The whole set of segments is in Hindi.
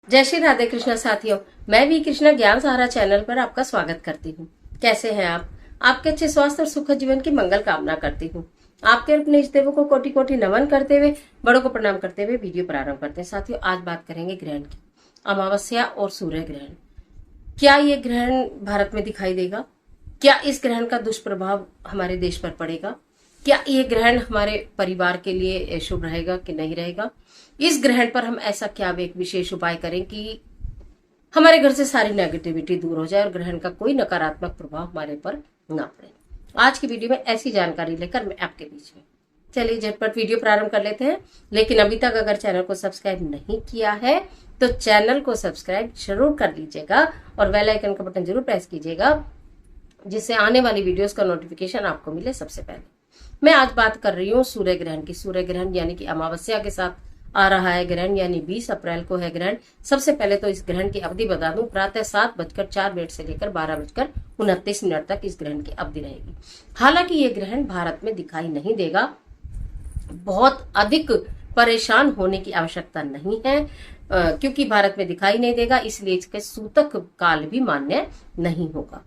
जय श्री राधे कृष्णा साथियों, मैं भी कृष्णा ज्ञान सहारा चैनल पर आपका स्वागत करती हूँ। कैसे हैं आप? आपके अच्छे स्वास्थ्य और सुखद जीवन की मंगल कामना करती हूँ। आपके अपने इष्ट देवों को कोटि कोटि नमन करते हुए, बड़ों को प्रणाम करते हुए वीडियो प्रारंभ करते हैं। साथियों, आज बात करेंगे ग्रहण की। अमावस्या और सूर्य ग्रहण, क्या ये ग्रहण भारत में दिखाई देगा? क्या इस ग्रहण का दुष्प्रभाव हमारे देश पर पड़ेगा? क्या ये ग्रहण हमारे परिवार के लिए शुभ रहेगा कि नहीं रहेगा? इस ग्रहण पर हम ऐसा क्या एक विशेष उपाय करें कि हमारे घर से सारी नेगेटिविटी दूर हो जाए और ग्रहण का कोई नकारात्मक प्रभाव हमारे पर ना पड़े। आज की वीडियो में ऐसी जानकारी लेकर मैं आपके बीच में, चलिए झटपट वीडियो प्रारंभ कर लेते हैं। लेकिन अभी तक अगर चैनल को सब्सक्राइब नहीं किया है तो चैनल को सब्सक्राइब जरूर कर लीजिएगा और बेल आइकन का बटन जरूर प्रेस कीजिएगा, जिससे आने वाली वीडियोस का नोटिफिकेशन आपको मिले सबसे पहले। मैं आज बात कर रही हूँ सूर्य ग्रहण की। सूर्य ग्रहण यानी कि अमावस्या के साथ आ रहा है ग्रहण, यानी 20 अप्रैल को है ग्रहण। सबसे पहले तो इस ग्रहण की अवधि बता दूं, प्रातः 7:04 से लेकर 12:29 तक इस ग्रहण की अवधि रहेगी। हालांकि ये ग्रहण भारत में दिखाई नहीं देगा, बहुत अधिक परेशान होने की आवश्यकता नहीं है, क्योंकि भारत में दिखाई नहीं देगा, इसलिए इसके सूतक काल भी मान्य नहीं होगा।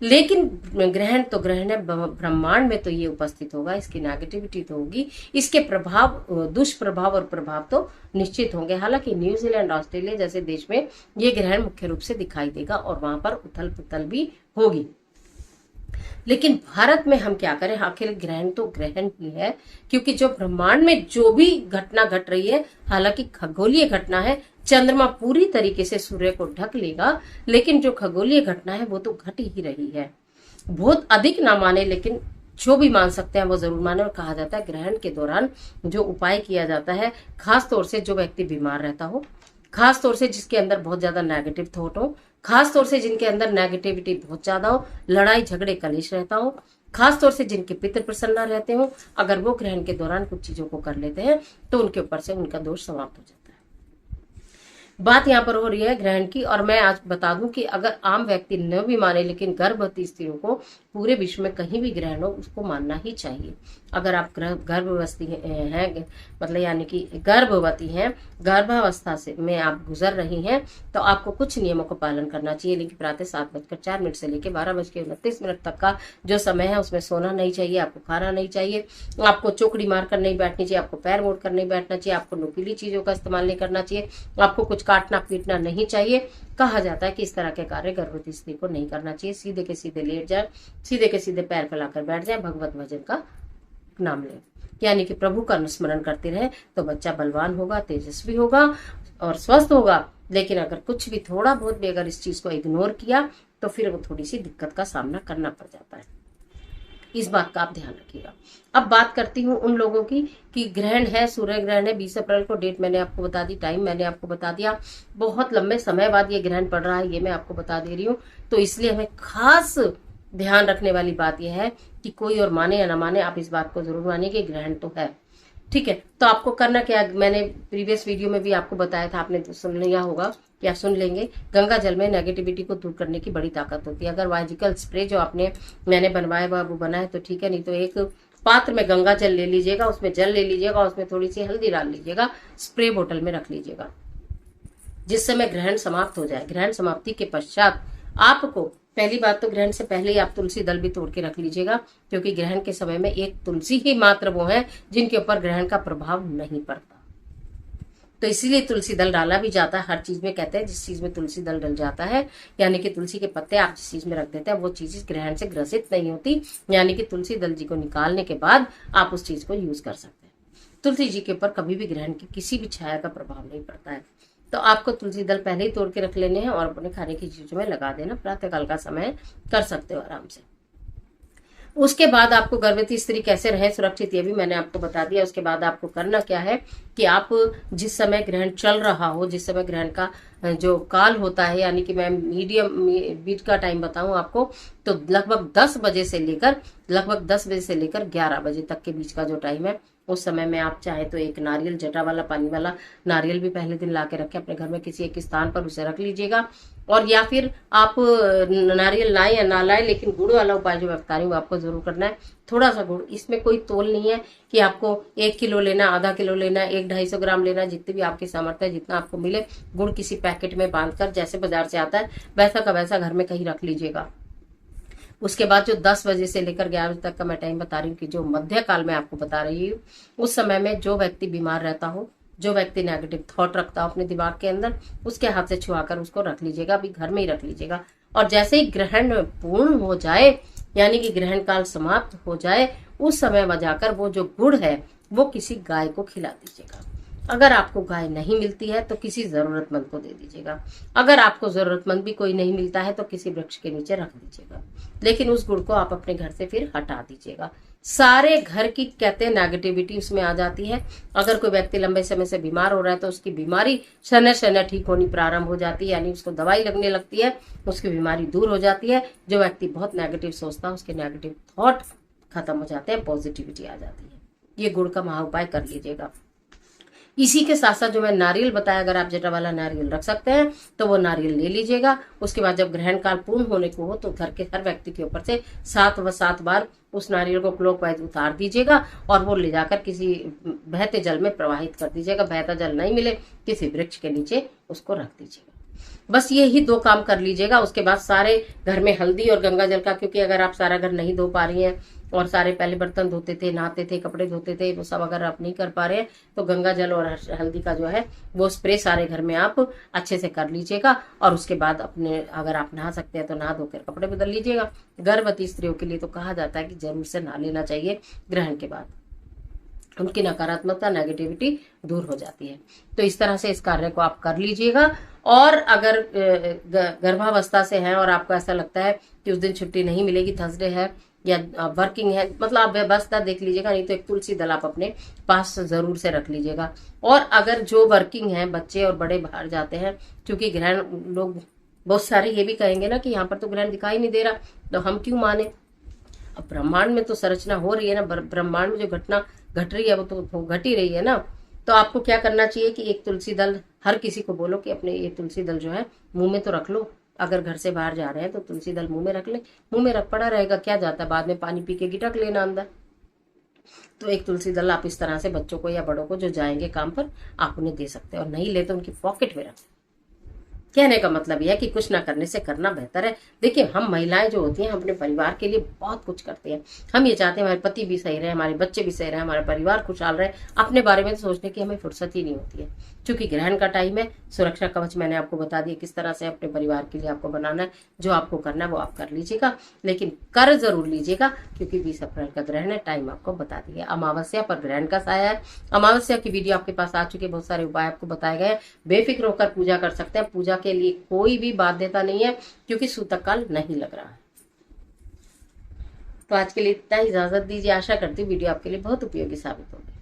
लेकिन ग्रहण तो ग्रहण है, ब्रह्मांड में तो ये उपस्थित होगा, इसकी नेगेटिविटी तो होगी, इसके प्रभाव, दुष्प्रभाव और प्रभाव तो निश्चित होंगे। हालांकि न्यूजीलैंड, ऑस्ट्रेलिया जैसे देश में ये ग्रहण मुख्य रूप से दिखाई देगा और वहां पर उथल पुथल भी होगी। लेकिन भारत में हम क्या करें? आखिर ग्रहण तो ग्रहण ही है, क्योंकि जो ब्रह्मांड में जो भी घटना घट रही है, हालांकि खगोलीय घटना है, चंद्रमा पूरी तरीके से सूर्य को ढक लेगा, लेकिन जो खगोलीय घटना है वो तो घट ही रही है। बहुत अधिक ना माने, लेकिन जो भी मान सकते हैं वो जरूर माने। और कहा जाता है ग्रहण के दौरान जो उपाय किया जाता है, खास तौर से जो व्यक्ति बीमार रहता हो, खास तौर से जिसके अंदर बहुत ज्यादा नेगेटिव थॉट हो, खास तौर से जिनके अंदर नेगेटिविटी बहुत ज्यादा हो, लड़ाई झगड़े कलेश रहता हो, खास तौर से जिनके पितृ प्रसन्न रहते हो, अगर वो ग्रहण के दौरान कुछ चीजों को कर लेते हैं तो उनके ऊपर से उनका दोष समाप्त हो जाता है। बात यहाँ पर हो रही है ग्रहण की, और मैं आज बता दूं कि अगर आम व्यक्ति न भी माने, लेकिन गर्भवती स्त्रियों को पूरे विश्व में कहीं भी ग्रहण हो उसको मानना ही चाहिए। अगर आप गर्भवती हैं, मतलब यानी कि गर्भवती हैं, गर्भावस्था से में आप गुजर रही हैं, तो आपको कुछ नियमों का पालन करना चाहिए। लेकिन प्रातः 7:04 से लेकर 12:29 तक का जो समय है उसमें सोना नहीं चाहिए, आपको खाना नहीं चाहिए, आपको चौकड़ी मारकर नहीं बैठनी चाहिए, आपको पैर मोड़ कर नहीं बैठना चाहिए, आपको नुकीली चीजों का इस्तेमाल नहीं करना चाहिए, आपको कुछ काटना पीटना नहीं चाहिए। कहा जाता है कि इस तरह के कार्य गर्भवती स्त्री को नहीं करना चाहिए। सीधे के सीधे लेट जाए, सीधे के सीधे पैर फैलाकर बैठ जाए, भगवत भजन का नाम ले, यानी कि प्रभु का अनुस्मरण करते रहे, तो बच्चा बलवान होगा, तेजस्वी होगा और स्वस्थ होगा। लेकिन अगर कुछ भी थोड़ा बहुत भी अगर इस चीज को इग्नोर किया तो फिर वो थोड़ी सी दिक्कत का सामना करना पड़ जाता है। इस बात का आप ध्यान रखिएगा। अब बात करती हूँ उन लोगों की कि ग्रहण है, सूर्य ग्रहण है 20 अप्रैल को, डेट मैंने आपको बता दी, टाइम मैंने आपको बता दिया, बहुत लंबे समय बाद ये ग्रहण पड़ रहा है, ये मैं आपको बता दे रही हूँ। तो इसलिए हमें खास ध्यान रखने वाली बात यह है कि कोई और माने या ना माने, आप इस बात को जरूर मानिए कि ग्रहण तो है, ठीक है। तो आपको करना क्या, मैंने प्रीवियस वीडियो में भी आपको बताया था, आपने तो सुन लिया होगा, क्या सुन लेंगे। गंगा जल में नेगेटिविटी को दूर करने की बड़ी ताकत होती है। अगर वाइजिकल स्प्रे जो मैंने बनवाया वो बना है तो ठीक है, नहीं तो एक पात्र में गंगा जल ले लीजिएगा, उसमें जल ले लीजिएगा, उसमें थोड़ी सी हल्दी डाल लीजिएगा, स्प्रे बोतल में रख लीजिएगा। जिस समय ग्रहण समाप्त हो जाए, ग्रहण समाप्ति के पश्चात आपको, पहली बात तो ग्रहण से पहले ही आप तुलसी दल भी तोड़ के रख लीजिएगा, क्योंकि ग्रहण के समय में एक तुलसी ही मात्र वो है जिनके ऊपर ग्रहण का प्रभाव नहीं पड़ता। तो इसीलिए तुलसी दल डाला भी जाता है हर चीज में। कहते हैं जिस चीज में तुलसी दल डल जाता है, यानी कि तुलसी के पत्ते आप जिस चीज में रख देते हैं, वो चीज इस ग्रहण से ग्रसित नहीं होती, यानी कि तुलसी दल जी को निकालने के बाद आप उस चीज को यूज कर सकते हैं। तुलसी जी के ऊपर कभी भी ग्रहण की किसी भी छाया का प्रभाव नहीं पड़ता है। तो आपको तुलसी दल पहले ही तोड़ के रख लेने हैं और अपने खाने की चीजों में लगा देना। प्रातःकाल का समय कर सकते हो आराम से। उसके बाद आपको गर्भवती स्त्री कैसे रहे सुरक्षित, ये भी मैंने आपको बता दिया। उसके बाद आपको करना क्या है कि आप जिस समय ग्रहण चल रहा हो, जिस समय ग्रहण का जो काल होता है, यानी कि मैं मीडियम बीट का टाइम बताऊं आपको, तो लगभग 10 बजे से लेकर 11 बजे तक के बीच का जो टाइम है उस समय में आप चाहे तो एक नारियल, जटा वाला पानी वाला नारियल भी पहले दिन ला के रखें अपने घर में किसी एक स्थान पर, उसे रख लीजिएगा। और या फिर आप नारियल लाएं या ना लाएं, लेकिन गुड़ वाला उपाय जो मैं बता रही हूँ आपको जरूर करना है। थोड़ा सा गुड़, इसमें कोई तोल नहीं है कि आपको 1 किलो लेना, आधा किलो लेना, 1-250 ग्राम लेना, जितनी भी आपकी सामर्थ्य है, जितना आपको मिले। गुड़ किसी पैकेट में बांधकर, जैसे बाजार से आता है वैसा का वैसा घर में कहीं रख लीजिएगा। उसके बाद जो 10 बजे से लेकर 11 बजे तक का मैं टाइम बता रही हूँ कि जो मध्य काल में आपको बता रही हूँ, उस समय में जो व्यक्ति बीमार रहता हो, जो व्यक्ति नेगेटिव थॉट रखता हो अपने दिमाग के अंदर, उसके हाथ से छुआकर उसको रख लीजिएगा, अभी घर में ही रख लीजिएगा। और जैसे ही ग्रहण पूर्ण हो जाए, यानी कि ग्रहण काल समाप्त हो जाए, उस समय बजाकर वो जो गुड़ है वो किसी गाय को खिला दीजिएगा। अगर आपको गाय नहीं मिलती है तो किसी जरूरतमंद को दे दीजिएगा। अगर आपको जरूरतमंद भी कोई नहीं मिलता है तो किसी वृक्ष के नीचे रख दीजिएगा, लेकिन उस गुड़ को आप अपने घर से फिर हटा दीजिएगा। सारे घर की कहते हैं नेगेटिविटी उसमें आ जाती है। अगर कोई व्यक्ति लंबे समय से बीमार हो रहा है तो उसकी बीमारी शनय शनय ठीक होनी प्रारंभ हो जाती है, यानी उसको दवाई लगने लगती है, उसकी बीमारी दूर हो जाती है। जो व्यक्ति बहुत नेगेटिव सोचता है उसके नेगेटिव थॉट खत्म हो जाते हैं, पॉजिटिविटी आ जाती है। ये गुड़ का महा उपाय कर लीजिएगा। इसी के साथ साथ जो मैं नारियल बताया, अगर आप जटा वाला नारियल रख सकते हैं तो वो नारियल ले लीजिएगा। उसके बाद जब ग्रहण काल पूर्ण होने को हो तो घर के हर व्यक्ति के ऊपर से 7 बार उस नारियल को क्लॉकवाइज उतार दीजिएगा और वो ले जाकर किसी बहते जल में प्रवाहित कर दीजिएगा। बहता जल नहीं मिले, किसी वृक्ष के नीचे उसको रख दीजिएगा। बस ये ही 2 काम कर लीजिएगा। उसके बाद सारे घर में हल्दी और गंगा जल का, क्योंकि अगर आप सारा घर नहीं धो पा रही हैं और सारे पहले बर्तन धोते थे, नहाते थे, कपड़े धोते थे, वो सब अगर आप नहीं कर पा रहे हैं तो गंगा जल और हल्दी का जो है वो स्प्रे सारे घर में आप अच्छे से कर लीजिएगा। और उसके बाद अपने, अगर आप नहा सकते हैं तो नहा धोकर कपड़े बदल लीजिएगा। गर्भवती स्त्रियों के लिए तो कहा जाता है कि जरूर से नहा लेना चाहिए ग्रहण के बाद, उनकी नकारात्मकता, नेगेटिविटी दूर हो जाती है। तो इस तरह से इस कार्य को आप कर लीजिएगा। और अगर गर्भावस्था से हैं और आपको ऐसा लगता है कि उस दिन छुट्टी नहीं मिलेगी, थर्सडे है या वर्किंग है, मतलब आप व्यवस्था देख लीजिएगा। नहीं तो एक तुलसी दल आप अपने पास जरूर से रख लीजिएगा। और अगर जो वर्किंग है, बच्चे और बड़े बाहर जाते हैं, क्योंकि ग्रहण, लोग बहुत सारे ये भी कहेंगे ना कि यहाँ पर तो ग्रहण दिखाई नहीं दे रहा, तो हम क्यों माने। अब ब्रह्मांड में तो संरचना हो रही है ना, ब्रह्मांड में जो घटना घट रही है वो तो घट ही रही है ना। तो आपको क्या करना चाहिए कि एक तुलसी दल, हर किसी को बोलो कि अपने ये तुलसी दल जो है मुंह में तो रख लो। अगर घर से बाहर जा रहे हैं तो तुलसी दल मुंह में रख ले, मुंह में रख पड़ा रहेगा, क्या जाता है, बाद में पानी पी के गिटक लेना अंदर। तो एक तुलसी दल आप इस तरह से बच्चों को या बड़ों को जो जाएंगे काम पर, आप उन्हें दे सकते हैं। और नहीं ले तो उनकी पॉकेट में रख। कहने का मतलब यह है कि कुछ ना करने से करना बेहतर है। देखिए, हम महिलाएं जो होती हैं, हम अपने परिवार के लिए बहुत कुछ करते हैं। हम ये चाहते हैं हमारे पति भी सही रहे, हमारे बच्चे भी सही रहे, हमारा परिवार खुशहाल रहे। अपने बारे में तो सोचने की हमें फुर्सत ही नहीं होती है। क्योंकि ग्रहण का टाइम है, सुरक्षा कवच मैंने आपको बता दिया किस तरह से अपने परिवार के लिए आपको बनाना है। जो आपको करना है वो आप कर लीजिएगा, लेकिन कर जरूर लीजिएगा, क्योंकि 20 अप्रैल का ग्रहण है। टाइम आपको बता दिया, अमावस्या पर ग्रहण का साया है। अमावस्या की वीडियो आपके पास आ चुकी है, बहुत सारे उपाय आपको बताए गए। बेफिक्र होकर पूजा कर सकते हैं। पूजा के लिए कोई भी बाध्यता नहीं है, क्योंकि सूतक काल नहीं लग रहा है। तो आज के लिए इतना ही, इजाजत दीजिए। आशा करती हूँ वीडियो आपके लिए बहुत उपयोगी साबित होगी।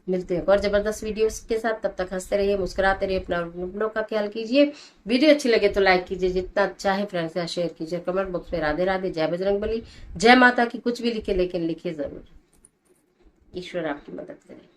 मिलते हैं और जबरदस्त वीडियोस के साथ। तब तक हंसते रहिए, मुस्कुराते रहिए, अपनों का ख्याल कीजिए। वीडियो अच्छी लगे तो लाइक कीजिए, जितना अच्छा है फ्रेंड्स से शेयर कीजिए। कमेंट बॉक्स में राधे राधे, जय बजरंगबली, जय माता की कुछ भी लिखे, लेकिन लिखिए जरूर। ईश्वर आपकी मदद करे।